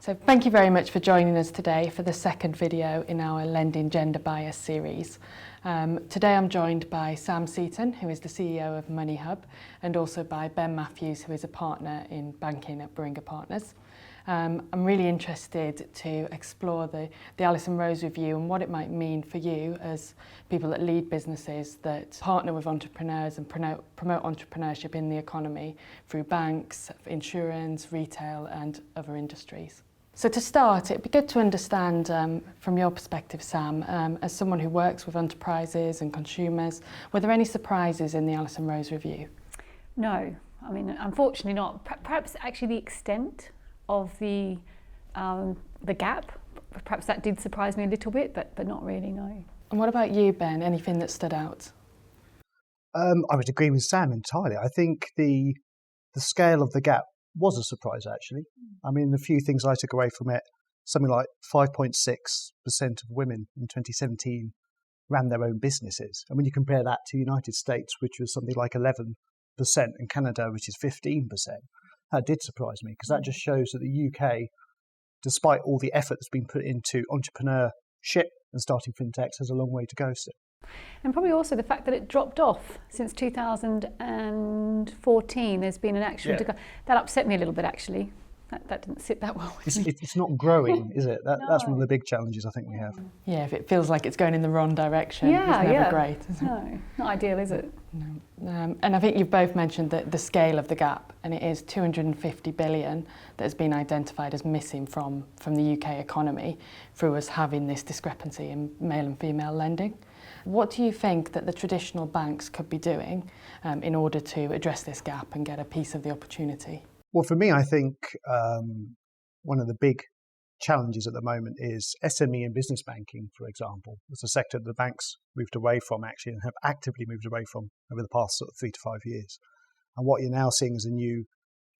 So thank you very much for joining us today for the second video in our Lending Gender Bias series. Today I'm joined by Sam Seaton, who is the CEO of MoneyHub, and also by Ben Matthews, who is a partner in banking at Baringa Partners. I'm really interested to explore the Alison Rose Review and what it might mean for you as people that lead businesses that partner with entrepreneurs and promote entrepreneurship in the economy through banks, insurance, retail and other industries. So to start, it'd be good to understand from your perspective, Sam, as someone who works with enterprises and consumers, were there any surprises in the Alison Rose Review? No, I mean, unfortunately not. Perhaps actually the extent of the gap, perhaps that did surprise me a little bit, but not really, no. And what about you, Ben? Anything that stood out? I would agree with Sam entirely. I think the scale of the gap was a surprise, actually. I mean, a few things I took away from it, something like 5.6% of women in 2017 ran their own businesses. And when you compare that to the United States, which was something like 11%, and Canada, which is 15%, that did surprise me, because that just shows that the UK, despite all the effort that's been put into entrepreneurship and starting fintechs, has a long way to go still. And probably also the fact that it dropped off since 2014. There's been an actual that upset me a little bit, actually. That didn't sit that well with me. It's not growing, is it? That's one of the big challenges I think we have. Yeah, if it feels like it's going in the wrong direction, it's never great, is it? No, not ideal, is it? No. And I think you've both mentioned the scale of the gap, and it is 250 billion that has been identified as missing from the UK economy through us having this discrepancy in male and female lending. What do you think that the traditional banks could be doing in order to address this gap and get a piece of the opportunity? Well, for me, I think one of the big challenges at the moment is SME and business banking, for example. It's a sector that the banks moved away from, actually, and have actively moved away from over the past sort of 3 to 5 years. And what you're now seeing is a new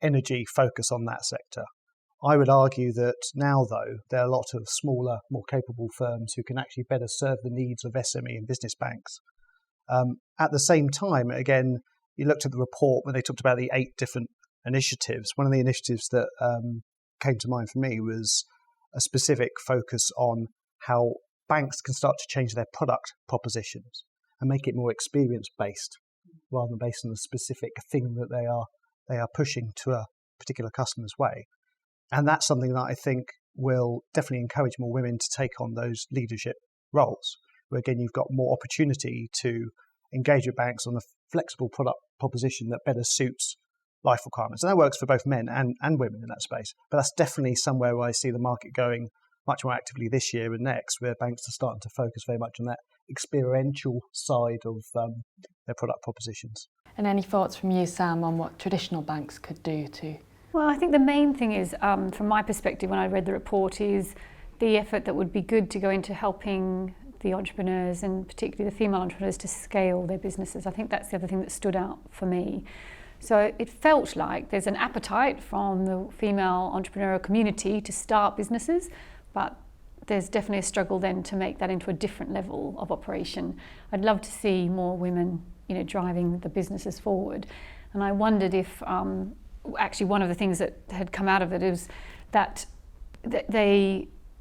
energy focus on that sector. I would argue that now, though, there are a lot of smaller, more capable firms who can actually better serve the needs of SME and business banks. At the same time, again, you looked at the report when they talked about the 8 different initiatives. One of the initiatives that came to mind for me was a specific focus on how banks can start to change their product propositions and make it more experience-based rather than based on the specific thing that they are pushing to a particular customer's way. And that's something that I think will definitely encourage more women to take on those leadership roles, where again you've got more opportunity to engage with banks on a flexible product proposition that better suits life requirements. And that works for both men and women in that space. But that's definitely somewhere where I see the market going much more actively this year and next, where banks are starting to focus very much on that experiential side of their product propositions. And any thoughts from you, Sam, on what traditional banks could do to... Well, I think the main thing is, from my perspective, when I read the report, is the effort that would be good to go into helping the entrepreneurs, and particularly the female entrepreneurs, to scale their businesses. I think that's the other thing that stood out for me. So it felt like there's an appetite from the female entrepreneurial community to start businesses, but there's definitely a struggle then to make that into a different level of operation. I'd love to see more women, driving the businesses forward. And I wondered if actually one of the things that had come out of it is that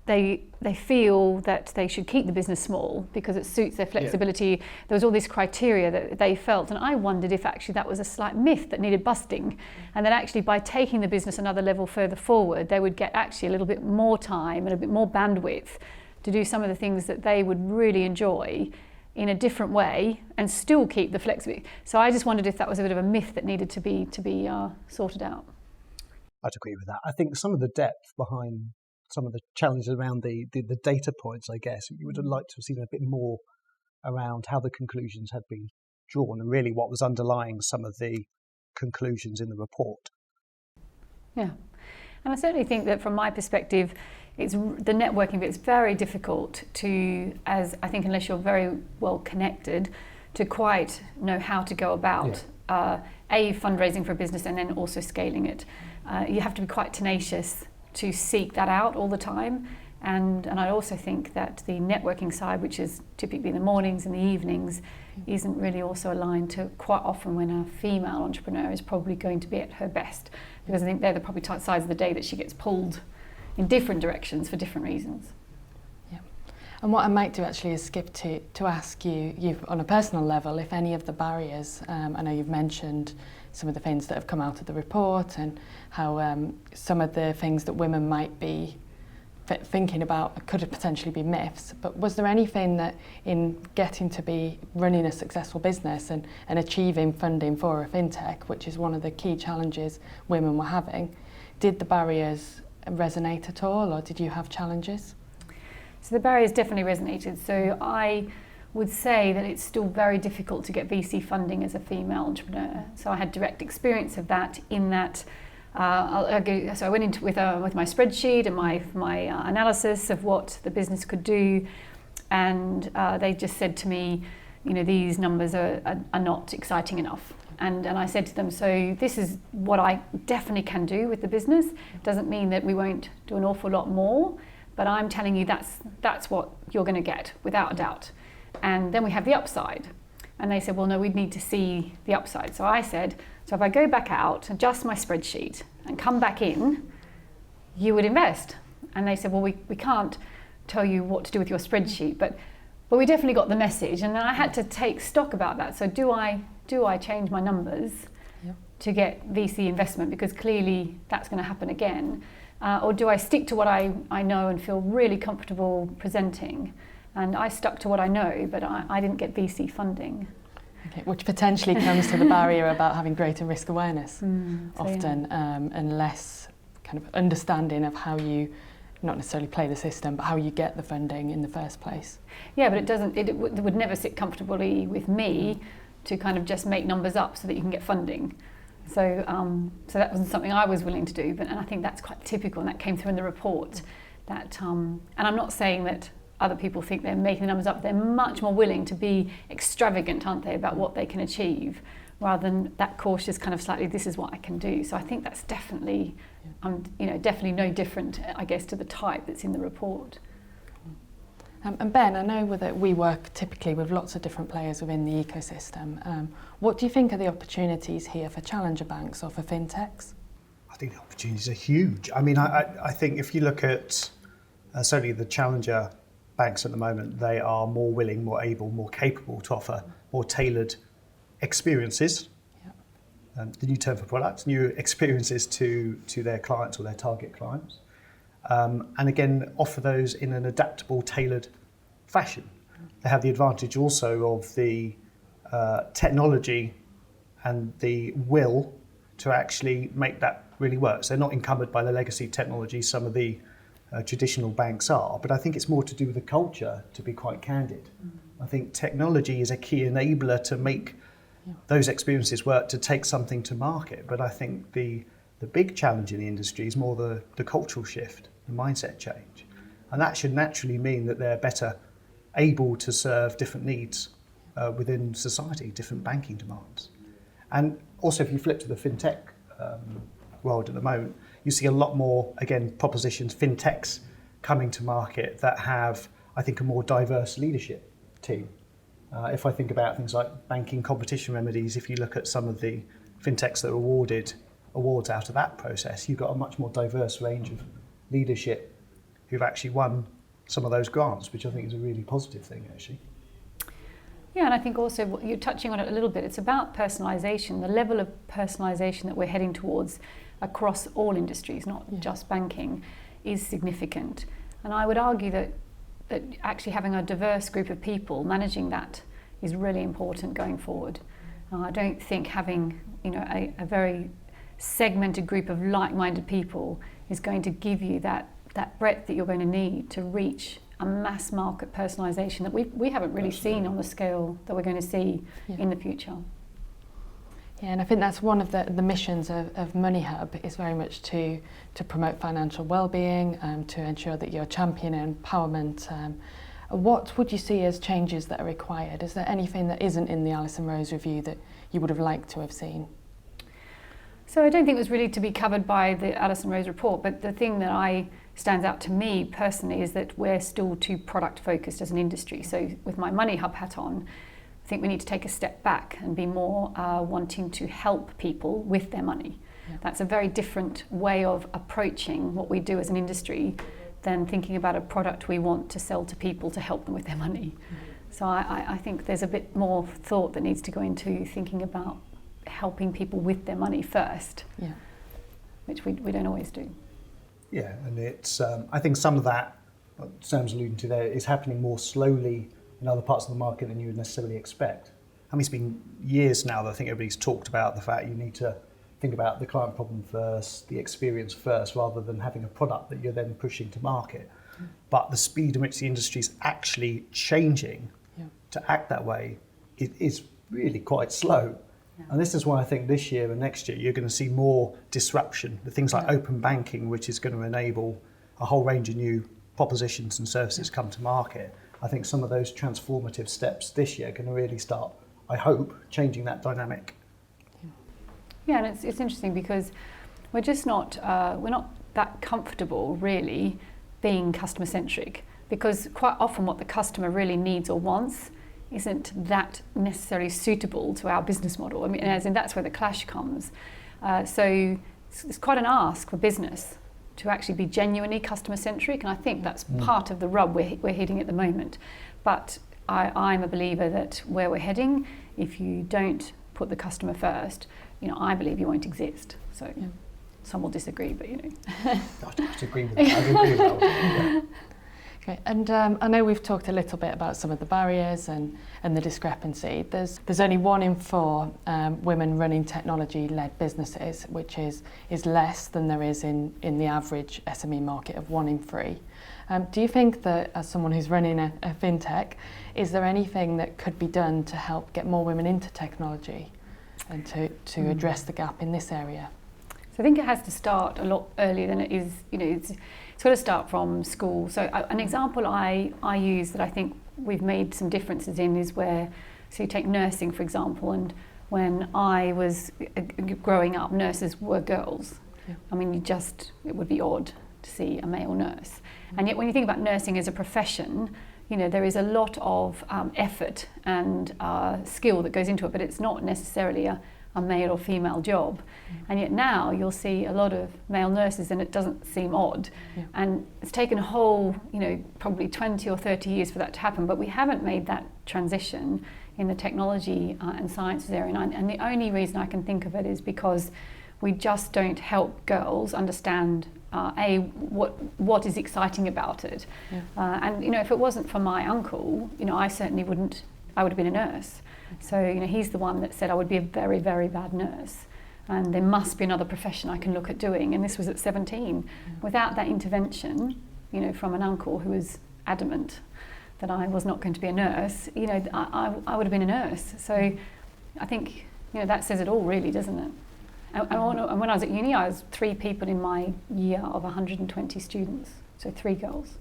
they feel that they should keep the business small because it suits their flexibility. Yeah. There was all this criteria that they felt, and I wondered if actually that was a slight myth that needed busting, and that actually by taking the business another level further forward, they would get actually a little bit more time and a bit more bandwidth to do some of the things that they would really enjoy in a different way and still keep the flexibility. So I just wondered if that was a bit of a myth that needed to be sorted out. I'd agree with that. I think some of the depth behind some of the challenges around the data points, I guess, you would have liked to have seen a bit more around how the conclusions had been drawn and really what was underlying some of the conclusions in the report. Yeah, and I certainly think that from my perspective, it's the networking bit is very difficult to, as I think, unless you're very well connected, to quite know how to go about fundraising for a business and then also scaling it. You have to be quite tenacious to seek that out all the time, and I also think that the networking side, which is typically in the mornings and the evenings, isn't really also aligned to quite often when a female entrepreneur is probably going to be at her best, because I think they're the probably sides of the day that she gets pulled in different directions for different reasons. Yeah. And what I might do actually is skip to ask you on a personal level, if any of the barriers, I know you've mentioned some of the things that have come out of the report and how some of the things that women might be thinking about could potentially be myths, but was there anything that in getting to be running a successful business and achieving funding for a fintech, which is one of the key challenges women were having, did the barriers resonate at all, or did you have challenges? So the barriers definitely resonated. So I would say that it's still very difficult to get VC funding as a female entrepreneur. So I had direct experience of that in that so I went into with my spreadsheet and my analysis of what the business could do, and they just said to me, these numbers are not exciting enough. And I said to them, so this is what I definitely can do with the business. Doesn't mean that we won't do an awful lot more, but I'm telling you that's what you're going to get without a doubt. And then we have the upside. And they said, well, no, we'd need to see the upside. So I said, so if I go back out, adjust my spreadsheet and come back in, you would invest. And they said, well, we can't tell you what to do with your spreadsheet, but we definitely got the message. And then I had to take stock about that. So do I change my numbers to get VC investment? Because clearly that's going to happen again. Or do I stick to what I know and feel really comfortable presenting? And I stuck to what I know, but I didn't get VC funding. Okay, which potentially comes to the barrier about having greater risk awareness often, and less kind of understanding of how you, not necessarily play the system, but how you get the funding in the first place. Yeah, but it would never sit comfortably with me to kind of just make numbers up so that you can get funding. So that wasn't something I was willing to do, and I think that's quite typical, and that came through in the report. That and I'm not saying that other people think they're making the numbers up. They're much more willing to be extravagant, aren't they, about what they can achieve, rather than that cautious kind of slightly, this is what I can do. So I think that's definitely, definitely no different, I guess, to the type that's in the report. And Ben, I know that we work typically with lots of different players within the ecosystem. What do you think are the opportunities here for challenger banks or for fintechs? I think the opportunities are huge. I mean, I think if you look at certainly the challenger banks at the moment, they are more willing, more able, more capable to offer more tailored experiences, the new term for products, new experiences to their clients or their target clients, and again offer those in an adaptable, tailored fashion. They have the advantage also of the technology and the will to actually make that really work. So they're not encumbered by the legacy technology some of the traditional banks are, but I think it's more to do with the culture, to be quite candid. I think technology is a key enabler to make those experiences work, to take something to market. But I think the big challenge in the industry is more the cultural shift, the mindset change. And that should naturally mean that they're better able to serve different needs within society, different banking demands. And also if you flip to the fintech world at the moment, you see a lot more, again, propositions, fintechs coming to market that have, I think, a more diverse leadership team. If I think about things like banking competition remedies, if you look at some of the fintechs that are awarded awards out of that process, you've got a much more diverse range of leadership who've actually won some of those grants, which I think is a really positive thing, actually. Yeah, and I think also you're touching on it a little bit. It's about personalisation, the level of personalisation that we're heading towards across all industries, not just banking, is significant. And I would argue that actually having a diverse group of people managing that is really important going forward. I don't think having a very segmented group of like-minded people is going to give you that breadth that you're going to need to reach a mass market personalisation that we haven't really seen on the scale that we're going to see in the future. Yeah, and I think that's one of the missions of MoneyHub, is very much to promote financial well-being, to ensure that you're championing empowerment. What would you see as changes that are required? Is there anything that isn't in the Alison Rose review that you would have liked to have seen? So I don't think it was really to be covered by the Alison Rose report, but the thing that stands out to me personally is that we're still too product focused as an industry. So with my MoneyHub hat on, I think we need to take a step back and be more wanting to help people with their money. That's a very different way of approaching what we do as an industry than thinking about a product we want to sell to people to help them with their money. So I think there's a bit more thought that needs to go into thinking about helping people with their money first, which we don't always do. Yeah, and it's I think some of that, what Sam's alluding to there, is happening more slowly in other parts of the market than you would necessarily expect. I mean, it's been years now that I think everybody's talked about the fact you need to think about the client problem first, the experience first, rather than having a product that you're then pushing to market. But the speed in which the industry is actually changing to act that way is really quite slow. And this is why I think this year and next year you're going to see more disruption with things like open banking, which is going to enable a whole range of new propositions and services come to market. I think some of those transformative steps this year are going to really start, I hope, changing that dynamic. Yeah, and it's interesting because we're just not that comfortable really being customer centric, because quite often what the customer really needs or wants isn't that necessarily suitable to our business model. I mean, as in that's where the clash comes. So it's quite an ask for business to actually be genuinely customer centric, and I think that's part of the rub we're hitting at the moment. But I'm a believer that where we're heading, if you don't put the customer first, I believe you won't exist. So some will disagree, but I'd agree with that. I'd agree with that. Okay, and I know we've talked a little bit about some of the barriers and the discrepancy. There's only 1 in 4 women running technology-led businesses, which is less than there is in the average SME market of 1 in 3. Do you think that, as someone who's running a fintech, is there anything that could be done to help get more women into technology and to address the gap in this area? So I think it has to start a lot earlier than it is. It's got to start from school. So an example I use that I think we've made some differences in is so you take nursing, for example, and when I was growing up, nurses were girls. I mean, it would be odd to see a male nurse. And yet when you think about nursing as a profession, there is a lot of effort and skill that goes into it, but it's not necessarily a male or female job. And yet now you'll see a lot of male nurses and it doesn't seem odd. And it's taken a whole, probably 20 or 30 years for that to happen, but we haven't made that transition in the technology and sciences area. And the only reason I can think of it is because we just don't help girls understand what is exciting about it. And if it wasn't for my uncle, I certainly wouldn't. I would have been a nurse. So he's the one that said I would be a very, very bad nurse, and there must be another profession I can look at doing. And this was at 17. Without that intervention, from an uncle who was adamant that I was not going to be a nurse, I would have been a nurse. So I think that says it all, really, doesn't it? And when I was at uni, I was 3 people in my year of 120 students, so 3 girls.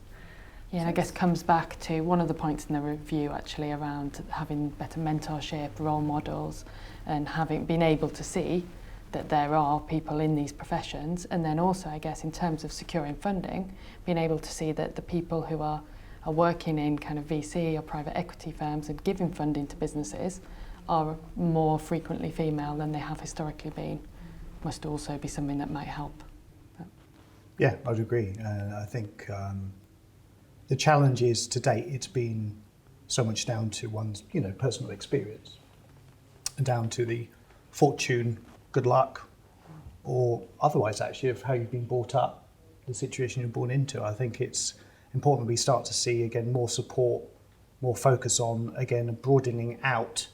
Yeah, and I guess comes back to one of the points in the review actually around having better mentorship, role models, and being able to see that there are people in these professions, and then also I guess in terms of securing funding, being able to see that the people who are working in kind of VC or private equity firms and giving funding to businesses are more frequently female than they have historically been. Must also be something that might help. Yeah, I'd agree. I think the challenge is, to date, it's been so much down to one's, personal experience, and down to the fortune, good luck, or otherwise actually of how you've been brought up, the situation you're born into. I think it's important we start to see again more support, more focus on again broadening out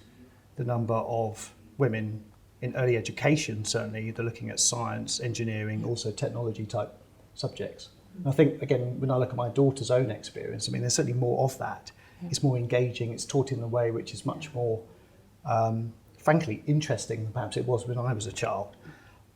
the number of women in early education. Certainly, they're looking at science, engineering, also technology type subjects. I think, again, when I look at my daughter's own experience, I mean, there's certainly more of that. It's more engaging, it's taught in a way which is much more, frankly, interesting than perhaps it was when I was a child.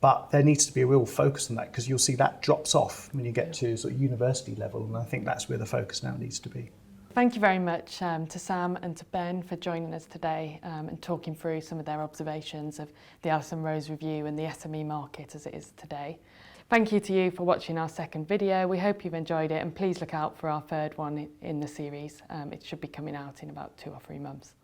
But there needs to be a real focus on that, because you'll see that drops off when you get to sort of university level, and I think that's where the focus now needs to be. Thank you very much to Sam and to Ben for joining us today and talking through some of their observations of the Alison Rose Review and the SME market as it is today. Thank you to you for watching our second video. We hope you've enjoyed it, and please look out for our third one in the series. It should be coming out in about 2 or 3 months.